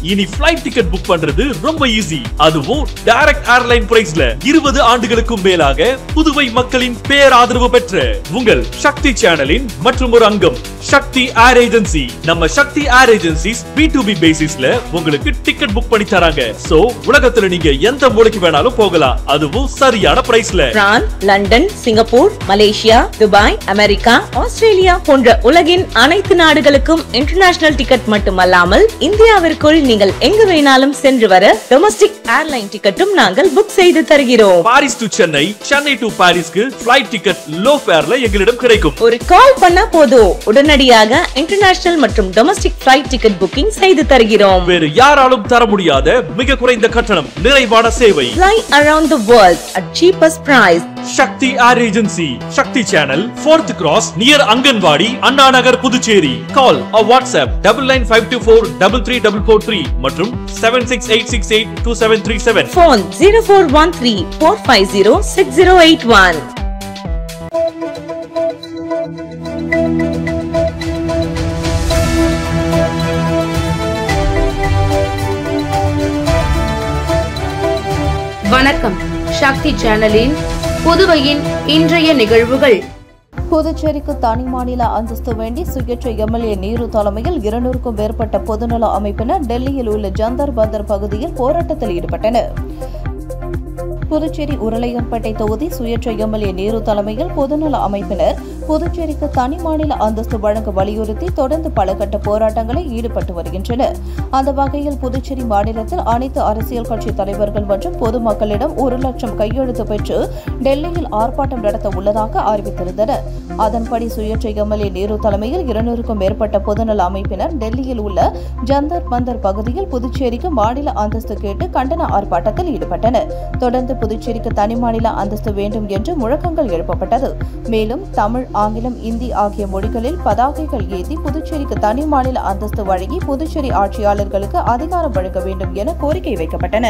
இனி flight ticket book பண்றது ரொம்ப ஈஸி. அதுவும் டைரக்ட் ஏர்லைன் பிரைஸ்ல 20 ஆண்டுகளுக்கும் மேலாக புதுவை மக்களின் பேராதரவு பெற்ற உங்கள் சக்தி சேனலின் மற்றும் ஒரு அங்கம் சக்தி ஏர் ஏஜென்சி. நம்ம சக்தி ஏர் ஏஜென்சிஸ் B2B பேசிஸ்ல உங்களுக்கு டிக்கெட் புக் பண்ணி தராங்க. சோ உலகத்துல நீங்க எந்த மூலைக்கு வேணாலும் போகலாம், அதுவும் சரியான பிரைஸ்ல. France, London, Singapore, Malaysia, Dubai, America, Australia போன்ற உலகின் அனைத்து நாடுகளுக்கும் இன்டர்நேஷனல் டிக்கெட் மட்டுமல்லாமல் இந்தியாவிற்குள் நீங்கள் எங்கு வேணாலும் சென்று வர டொமஸ்டிக் ஏர்லைன் டிக்கெட்டும் நாங்கள் புக் செய்து தருகிறோம். Paris to Chennai, Chennai to பாரிஸ்க்கு ஃளைட் டிக்கெட் லோ ஃபேர்ல எங்களிடம் கிடைக்கும். ஒரு கால் பண்ணா போதும், உடனடியாக இன்டர்நேஷனல் மற்றும் டொமஸ்டிக் ஃளைட் டிக்கெட் புக்கிங் செய்து தருகிறோம். வேறு யாராலும் தர முடியாத மிக குறைந்த கட்டணம், நிறைவான சேவை. Fly around the world at cheapest price. Sakthi air agency, Sakthi channel, 4th Cross near anganwadi, Anna Nagar, Puducherry. Call or WhatsApp 9952433443 மற்றும் 7686827737. Phone 0413-450-6081. வணக்கம். சக்தி சேனலின் புதுவையின் இன்றைய நிகழ்வுகள். புதுச்சேரிக்கு தனி மாநில அந்தஸ்து வேண்டி சுயேட்சை எம்எல்ஏ நேரு தலைமையில் 200க்கும் மேற்பட்ட பொதுநல அமைப்பினர் டெல்லியில் உள்ள ஜந்தர் மந்தர் பகுதியில் போராட்டத்தில் ஈடுபட்டனர். புதுச்சேரி உருளையன்பேட்டை தொகுதி சுயேட்சை எம்எல்ஏ நேரு தலைமையில் பொதுநல அமைப்பினர் புதுச்சேரிக்கு தனி மாநில அந்தஸ்து வழங்க வலியுறுத்தி தொடர்ந்து பல கட்ட போராட்டங்களில் ஈடுபட்டு வருகின்றனர். அந்த வகையில் புதுச்சேரி மாநிலத்தில் அனைத்து அரசியல் கட்சி தலைவர்கள் மற்றும் பொதுமக்களிடம் 1 லட்சம் கையெழுத்து பெற்று டெல்லியில் ஆர்ப்பாட்டம் நடத்த உள்ளதாக அறிவித்திருந்தனர். அதன்படி சுயேட்சை எம்எல்ஏ நேரு தலைமையில் 200க்கும் மேற்பட்ட பொதுநல அமைப்பினர் டெல்லியில் உள்ள ஜந்தர் மந்தர் பகுதியில் புதுச்சேரிக்கு மாநில அந்தஸ்து கேட்டு கண்டன ஆர்ப்பாட்டத்தில் ஈடுபட்டனர். தொடர்ந்து புதுச்சேரிக்கு தனி மாநில அந்தஸ்து வேண்டும் என்று முழக்கங்கள் எழுப்பப்பட்டது. மேலும் தமிழ், ஆங்கிலம், இந்தி ஆகிய மொழிகளில் பதாகைகள் ஏந்தி புதுச்சேரிக்கு தனி மாநில அந்தஸ்து வழங்கி புதுச்சேரி ஆட்சியாளர்களுக்கு அதிகாரம் வழங்க வேண்டும் என கோரிக்கை வைக்கப்பட்டன.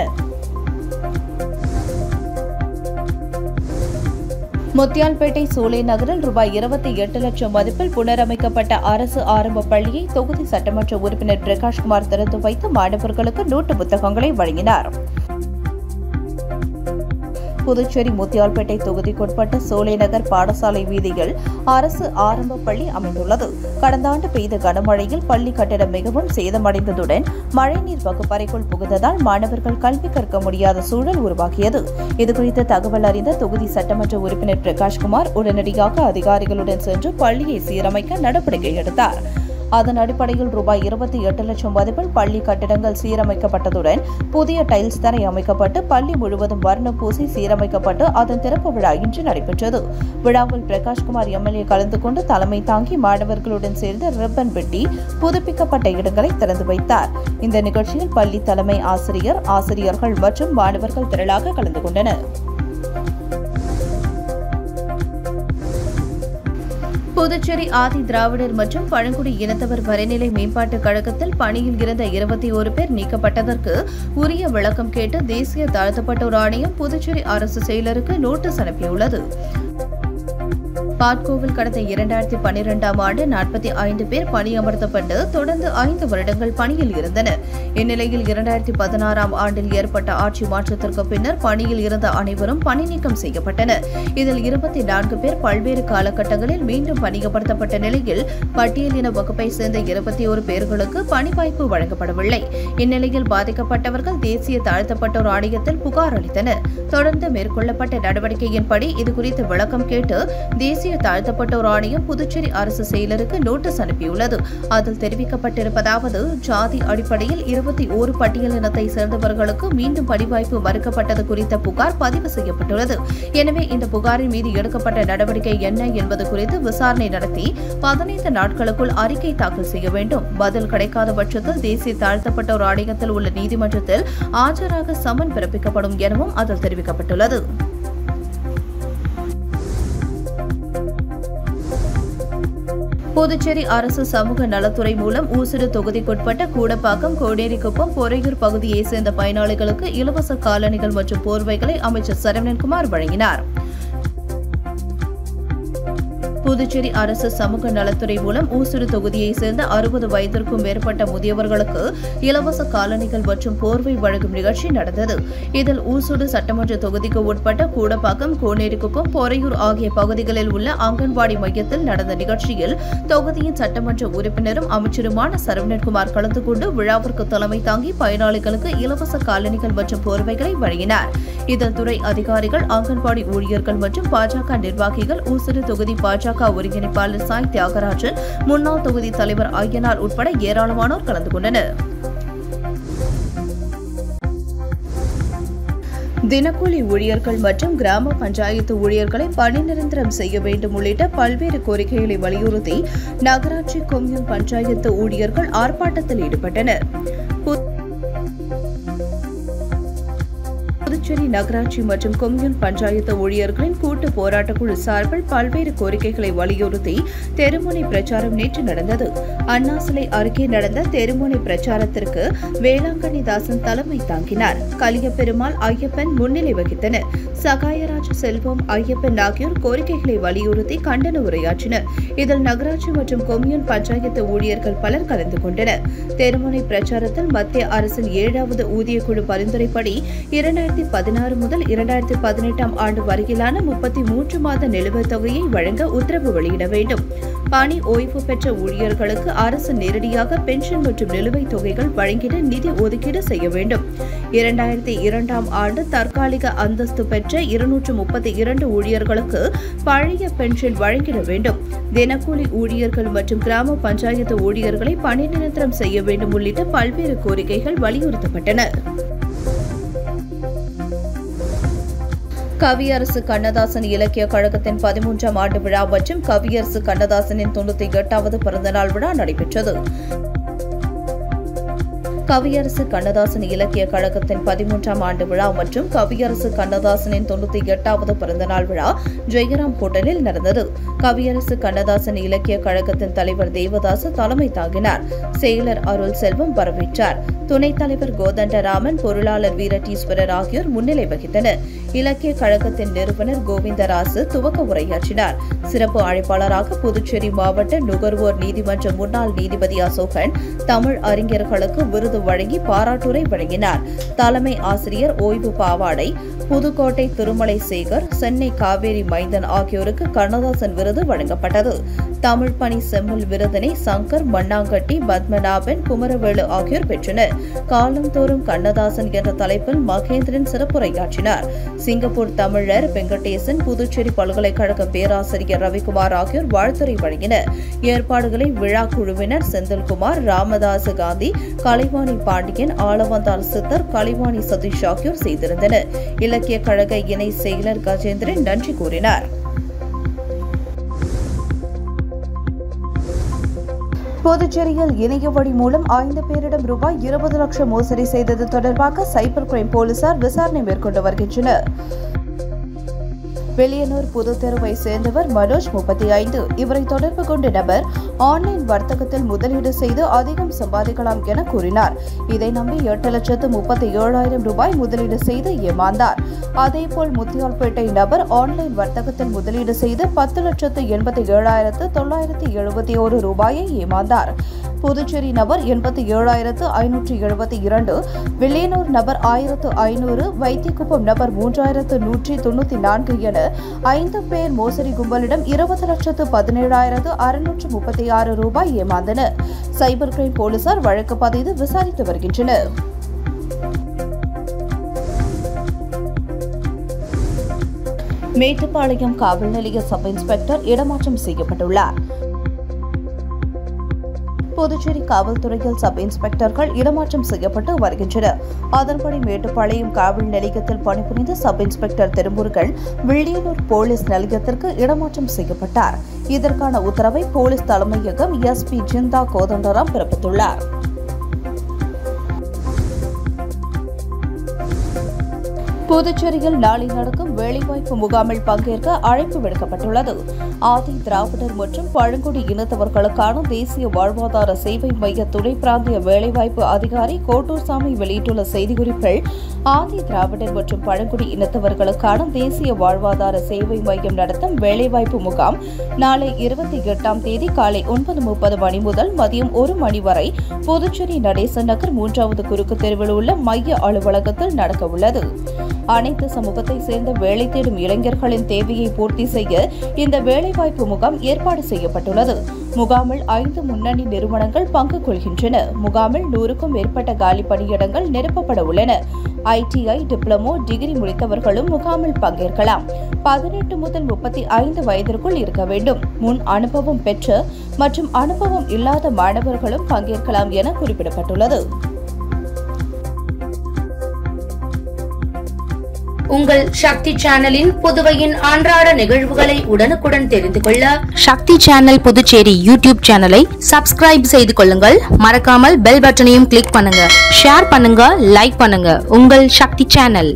முத்தியால்பேட்டை சூளை நகரில் ரூபாய் 28 லட்சம் மதிப்பில் புனரமைக்கப்பட்ட அரசு ஆரம்ப பள்ளியை தொகுதி சட்டமன்ற உறுப்பினர் பிரகாஷ்குமார் திறந்து வைத்து மாணவர்களுக்கு நோட்டு புத்தகங்களை வழங்கினார். புதுச்சேரி முத்தியால்பேட்டை தொகுதிக்குட்பட்ட சோலை நகர் பாடசாலை வீதியில் அரசு ஆரம்ப பள்ளி அமைந்துள்ளது. கடந்த ஆண்டு பெய்த கனமழையில் பள்ளி கட்டிடம் மிகவும் சேதமடைந்ததுடன் மழைநீர் வகுப்பறைக்குள் புகுந்ததால் மாணவர்கள் கல்வி கற்க முடியாத சூழல் உருவாகியது. இதுகுறித்து தகவல் அறிந்த தொகுதி சட்டமன்ற உறுப்பினர் பிரகாஷ்குமார் உடனடியாக அதிகாரிகளுடன் சென்று பள்ளியை சீரமைக்க நடவடிக்கை எடுத்தார். அதன் அடிப்படையில் ரூபாய் 28 லட்சம் மதிப்பில் பள்ளி கட்டிடங்கள் சீரமைக்கப்பட்டதுடன் புதிய டைல்ஸ் தரை அமைக்கப்பட்டு பள்ளி முழுவதும் வர்ணம் பூசி சீரமைக்கப்பட்டு அதன் திறப்பு விழா இன்று நடைபெற்றது. விழாவில் பிரகாஷ்குமார் எம்எல்ஏ கலந்து கொண்டு தலைமை தாங்கி மாணவர்களுடன் சேர்ந்து ரிப்பன் வெட்டி புதுப்பிக்கப்பட்ட இடங்களை திறந்து வைத்தார். இந்த நிகழ்ச்சியில் பள்ளி தலைமை ஆசிரியர், ஆசிரியர்கள் மற்றும் மாணவர்கள் திரளாக கலந்து கொண்டனர். புதுச்சேரி ஆதி திராவிடர் மற்றும் பழங்குடி இனத்தவர் வரைநிலை மேம்பாட்டுக் கழகத்தில் பணியில் இருந்த 21 பேர் நீக்கப்பட்டதற்கு உரிய விளக்கம் கேட்டு தேசிய தாழ்த்தப்பட்டோர் ஆணையம் புதுச்சேரி அரசு செயலருக்கு நோட்டீஸ் அனுப்பியுள்ளது. பாட்கோவில் கடந்த 2012ஆம் ஆண்டு 45 பேர் பணியமர்த்தப்பட்டு தொடர்ந்து 5 வருடங்கள் பணியில் இருந்தனர். இந்நிலையில் 2016ஆம் ஆண்டில் ஏற்பட்ட ஆட்சி மாற்றத்திற்கு பின்னர் பணியில் இருந்த அனைவரும் பணி நீக்கம் செய்யப்பட்டனர். இதில் 24 பேர் பல்வேறு காலகட்டங்களில் மீண்டும் பணியமர்த்தப்பட்ட நிலையில் பட்டியலின வகுப்பை சேர்ந்த 21 பேர்களுக்கு பணி வாய்ப்பு வழங்கப்படவில்லை. இந்நிலையில் பாதிக்கப்பட்டவர்கள் தேசிய தாழ்த்தப்பட்டோர் ஆணையத்தில் புகார் அளித்தனர். தொடர்ந்து மேற்கொள்ளப்பட்ட நடவடிக்கையின்படி இதுகுறித்து விளக்கம் கேட்டு தேசிய தாழ்த்தப்பட்டோர் ஆணையம் புதுச்சேரி அரசு செயலருக்கு நோட்டீஸ் அனுப்பியுள்ளது. அதில் தெரிவிக்கப்பட்டிருப்பதாவது, ஜாதி அடிப்படையில் 21 பட்டியலினத்தை சேர்ந்தவர்களுக்கு மீண்டும் பணிவாய்ப்பு மறுக்கப்பட்டது குறித்த புகார் பதிவு செய்யப்பட்டுள்ளது. எனவே இந்த புகாரின் மீது எடுக்கப்பட்ட நடவடிக்கை என்ன என்பது குறித்து விசாரணை நடத்தி 15 நாட்களுக்குள் அறிக்கை தாக்கல் செய்ய வேண்டும். பதில் கிடைக்காத பட்சத்தில் தேசிய தாழ்த்தப்பட்டோர் ஆணையத்தில் உள்ள நீதிமன்றத்தில் ஆஜராக சம்மன் பிறப்பிக்கப்படும் எனவும் அதில் தெரிவிக்கப்பட்டுள்ளது. புதுச்சேரி அரசு சமூக நலத்துறை மூலம் ஊசுடு தொகுதிக்குட்பட்ட கூடப்பாக்கம், கோடேரிக்குப்பம், பொறையூர் பகுதியைச் சேர்ந்த பயனாளிகளுக்கு இலவச காலணிகள் மற்றும் போர்வைகளை அமைச்சர் சரவணன்குமார் வழங்கினார். புதுச்சேரி அரசு சமூக நலத்துறை மூலம் ஊசுடு தொகுதியை சேர்ந்த 60 வயதிற்கும் மேற்பட்ட முதியவர்களுக்கு இலவச காலணிகள் மற்றும் போர்வை வழங்கும் நிகழ்ச்சி நடந்தது. இதில் ஊசுடு சட்டமன்ற தொகுதிக்கு உட்பட்ட கூடப்பாக்கம், கோனேரிக்குப்பம், பொறையூர் ஆகிய பகுதிகளில் உள்ள அங்கன்வாடி மையத்தில் நடந்த நிகழ்ச்சியில் தொகுதியின் சட்டமன்ற உறுப்பினரும் அமைச்சருமான சரவணன்குமார் கலந்து கொண்டு விழாவிற்கு தலைமை தாங்கி பயனாளிகளுக்கு இலவச காலணிகள் மற்றும் போர்வைகளை வழங்கினார். இதில் துறை அதிகாரிகள், அங்கன்வாடி ஊழியர்கள் மற்றும் பாஜக நிர்வாகிகள், ஊசுடு தொகுதி பாஜக ஒருங்கிணைப்பாளர் சாய் தியாகராஜன், முன்னாள் தொகுதி தலைவர் ஐயனார் உட்பட ஏராளமானோர் கலந்து கொண்டனர். தினக்கூலி ஊழியர்கள் மற்றும் கிராம பஞ்சாயத்து ஊழியர்களை பணி நிரந்தரம் செய்ய வேண்டும் உள்ளிட்ட பல்வேறு கோரிக்கைகளை வலியுறுத்தி நகராட்சி கொம்யூன் பஞ்சாயத்து ஊழியர்கள் ஆர்ப்பாட்டத்தில் ஈடுபட்டனர். புதுச்சேரி நகராட்சி மற்றும் கொம்யூன் பஞ்சாயத்து ஊழியர்களின் கூட்டு போராட்டக்குழு சார்பில் பல்வேறு கோரிக்கைகளை வலியுறுத்தி தெருமுனை பிரச்சாரம் நேற்று நடந்தது. அண்ணா சிலை அருகே நடந்த தெருமுனை பிரச்சாரத்திற்கு வேளாங்கண்ணிதாசன் தலைமை தாங்கினார். கலியபெருமாள், ஐயப்பன் முன்னிலை வகித்தனர். சகாயராஜ், செல்வம், ஐயப்பன் ஆகியோர் கோரிக்கைகளை வலியுறுத்தி கண்டன உரையாற்றினர். இதில் நகராட்சி மற்றும் கொம்யூன் பஞ்சாயத்து ஊழியர்கள் பலர் கலந்து கொண்டனர். தெருமுனை பிரச்சாரத்தில் மத்திய அரசின் 7வது ஊதியக்குழு பரிந்துரைப்படி 2016 முதல் 2018 ஆண்டு வரையிலான 33 மாத நிலுவைத் தொகையை வழங்க உத்தரவு வெளியிட வேண்டும். பணி ஓய்வு பெற்ற ஊழியர்களுக்கு அரசு நேரடியாக பென்ஷன் மற்றும் நிலுவைத் தொகைகள் வழங்கிட நிதி ஒதுக்கீடு செய்ய வேண்டும். 2002 ஆண்டு தற்காலிக அந்தஸ்து பெற்ற 232 ஊழியர்களுக்கு பழைய பென்ஷன் வழங்கிட வேண்டும். தினக்கூலி ஊழியர்கள் மற்றும் கிராம பஞ்சாயத்து ஊழியர்களை பணி நிரந்தரம் செய்ய வேண்டும் உள்ளிட்ட பல்வேறு கோரிக்கைகள் வலியுறுத்தப்பட்டன. கவியரசு கண்ணதாசன் இலக்கிய கழகத்தின் 13ஆம் ஆண்டு விழா மற்றும் கவியரசு கண்ணதாசனின் 98வது பிறந்தநாள் விழா நடைபெற்றது. கவியரசு கண்ணதாசன் இலக்கிய கழகத்தின் 13ஆம் ஆண்டு விழா மற்றும் கவியரசு கண்ணதாசனின் 98வது பிறந்தநாள் விழா ஜெயராம் ஹோட்டலில் நடந்தது. கவியரசு கண்ணதாசன் இலக்கிய கழகத்தின் தலைவர் தேவதாசு தலைமை தாங்கினார். செயலர் அருள் செல்வம் வரவேற்றார். துணைத் தலைவர் கோதண்டராமன், பொருளாளர் வீரட்டீஸ்வரர் ஆகியோர் முன்னிலை வகித்தனர். இலக்கிய கழகத்தின் நிறுவனர் கோவிந்தராசு துவக்க உரையாற்றினார். சிறப்பு அழைப்பாளராக புதுச்சேரி மாவட்ட நுகர்வோர் நீதிமன்ற முன்னாள் நீதிபதி அசோகன் தமிழ் அறிஞர்களுக்கு விருது வழங்கி பாராட்டுரை வழங்கினார். தலைமை ஆசிரியர் ஓய்வு பாவாடை, புதுக்கோட்டை திருமலை சேகர், சென்னை காவேரி மைந்தன் ஆகியோருக்கு கண்ணதாசன் விருது வழங்கப்பட்டது. தமிழ் பணி செம்மல் விருதினை சங்கர், மண்ணாங்கட்டி, பத்மநாபன், குமரவேலு ஆகியோர் பெற்றனர். காலந்தோறும் கண்ணதாசன் என்ற தலைப்பில் மகேந்திரன் சிறப்புரையாற்றினார். சிங்கப்பூர் தமிழர் வெங்கடேசன், புதுச்சேரி பல்கலைக்கழக பேராசிரியர் ரவிக்குமார் ஆகியோர் வாழ்த்துரை வழங்கினர். ஏற்பாடுகளை விழா குழுவினர் செந்தில்குமார், ராமதாசு காந்தி, கலைவாணி பாண்டியன், ஆளவந்தார் சித்தர், கலைவாணி சதீஷ் ஆகியோர் செய்திருந்தனர். இலக்கிய கழக இணை செயலர் கஜேந்திரன் நன்றி கூறினார். புதுச்சேரியில் இணைய வழி மூலம் 5 பேரிடம் ரூபாய் 20 லட்சம் மோசடி செய்தது தொடர்பாக சைபர் கிரைம் போலீசார் விசாரணை மேற்கொண்டு வருகின்றனர். வெளியனூர் புதுத்தெருவை சேர்ந்தவர் மனோஜ் 35. இவரை தொடர்பு கொண்ட நபர் ஆன்லைன் வர்த்தகத்தில் முதலீடு செய்து அதிகம் சம்பாதிக்கலாம் என கூறினார். இதை நம்பி 8,37,000 ரூபாய் முதலீடு செய்து ஏமாந்தார். அதேபோல் முத்தியால்பேட்டை நபர் ஆன்லைன் வர்த்தகத்தில் முதலீடு செய்து 10,87,971 ரூபாயை ஏமாந்தார். புதுச்சேரி நபர் 87,572, வெளியனூர் நபர் 1,500, வைத்திக்குப்பம் நபர் 3,194 என 5 பேர் மோசடி கும்பலிடம் 20,17,636 ரூபாய் ஏமாந்தனர். சைபர் கிரைம் போலீசார் வழக்கு பதிவு விசாரித்து வருகின்றனர். மேட்டுப்பாளையம் காவல் நிலைய சப் இன்ஸ்பெக்டர் இடமாற்றம் செய்யப்பட்டுள்ளார். புதுச்சேரி காவல்துறையில் சப் இன்ஸ்பெக்டர்கள் இடமாற்றம் செய்யப்பட்டு வருகின்றனர். அதன்படி மேட்டுப்பாளையம் காவல் நிலையத்தில் பணிபுரிந்த sub inspector Thirumurugan Villianur police நிலையத்திற்கு இடமாற்றம் செய்யப்பட்டார். இதற்கான உத்தரவை போலீஸ் தலைமையகம் SP ஜிந்தா கோதண்டராம் பிறப்பித்துள்ளார். புதுச்சேரியில் நாளை நடக்கும் வேலைவாய்ப்பு முகாமில் பங்கேற்க அழைப்பு விடுக்கப்பட்டுள்ளது. ஆதி திராவிடர் மற்றும் பழங்குடி இனத்தவர்களுக்கான தேசிய வாழ்வாதார சேவை மைய துணை பிராந்திய வேலைவாய்ப்பு அதிகாரி கோட்டூர்சாமி வெளியிட்டுள்ள செய்திக்குறிப்பில் ஆதி திராவிடர் மற்றும் பழங்குடி இனத்தவர்களுக்கான தேசிய வாழ்வாதார சேவை மையம் நடத்தும் வேலைவாய்ப்பு முகாம் நாளை 28ஆம் தேதி காலை 9:30 மணி முதல் மதியம் 1 மணி வரை புதுச்சேரி நடேசன் நகர் 3வது குறுக்கு தெருவில் உள்ள மைய அலுவலகத்தில் நடக்கவுள்ளது. அனைத்து சமூகத்தை சேர்ந்த வேலை தேடும் இளைஞர்களின் தேவையை பூர்த்தி செய்ய இந்த வேலைவாய்ப்பு முகாம் ஏற்பாடு செய்யப்பட்டுள்ளது. முகாமில் 5 முன்னணி நிறுவனங்கள் பங்கு கொள்கின்றன. முகாமில் 100க்கும் மேற்பட்ட காலி பணியிடங்கள் நிரப்பப்பட உள்ளன. ITI, டிப்ளமோ, டிகிரி முடித்தவர்களும் முகாமில் பங்கேற்கலாம். 18 முதல் 35 வயதிற்குள் இருக்க வேண்டும். முன் அனுபவம் பெற்ற மற்றும் அனுபவம் இல்லாத மாணவர்களும் பங்கேற்கலாம் என குறிப்பிடப்பட்டுள்ளது. உங்கள் சக்தி சேனலின் புதுவையின் அன்றாட நிகழ்வுகளை உடனுக்குடன் தெரிந்து கொள்ள சக்தி சேனல் புதுச்சேரி யூடியூப் சேனலை சப்ஸ்கிரைப் செய்து கொள்ளுங்கள். மறக்காமல் பெல் பட்டனையும் கிளிக் பண்ணுங்க. ஷேர் பண்ணுங்க, லைக் பண்ணுங்க. உங்கள் சக்தி சேனல்.